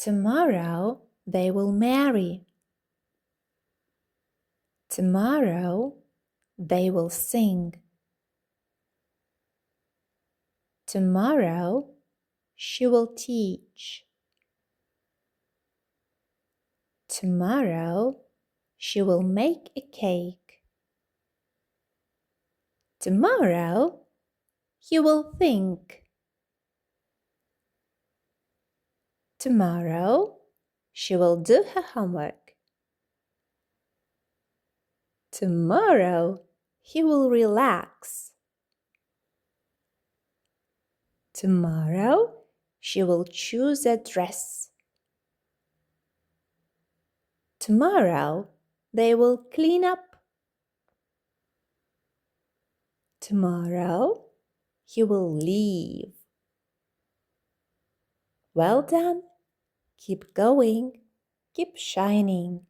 Tomorrow they will marry. Tomorrow they will sing. Tomorrow she will teach. Tomorrow she will make a cake. Tomorrow he will think. Tomorrow she will do her homework. Tomorrow he will relax. Tomorrow she will choose a dress. Tomorrow they will clean up. Tomorrow he will leave. Well done. Keep going. Keep shining.